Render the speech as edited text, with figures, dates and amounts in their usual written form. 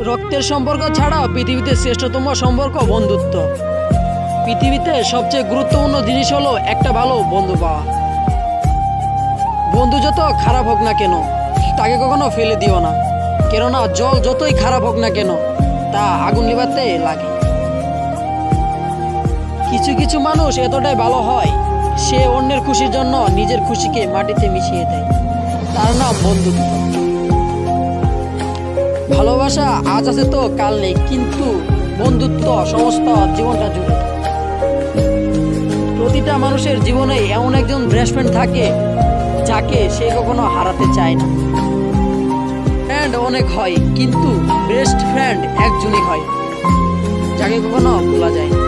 রক্তের সম্পর্ক ছাড়া পৃথিবীতে শ্রেষ্ঠতম সম্পর্ক বন্ধুত্ব। পৃথিবীতে সবচেয়ে গুরুত্বপূর্ণ জিনিস হলো একটা ভালো বন্ধু পাওয়া। বন্ধু যত খারাপ হোক না কেন তাকে কখনো ফেলে দিও না, কেননা জল যতই খারাপ হোক না কেন তা আগুন নিভাতে লাগে। কিছু কিছু মানুষ এতটাই ভালো হয়, সে অন্যের খুশির জন্য নিজের খুশিকে মাটিতে মিশিয়ে দেয়, তার নাম বন্ধুত্ব। ভালোবাসা আজ আছে তো কাল নেই, কিন্তু বন্ধুত্ব সমস্ত জীবনটা জুড়ে। প্রতিটা মানুষের জীবনে এমন একজন বেস্ট ফ্রেন্ড থাকে যাকে সে কখনো হারাতে চায় না। ফ্রেন্ড অনেক হয়, কিন্তু বেস্ট ফ্রেন্ড একজনই হয় যাকে কখনো ভোলা যায় না।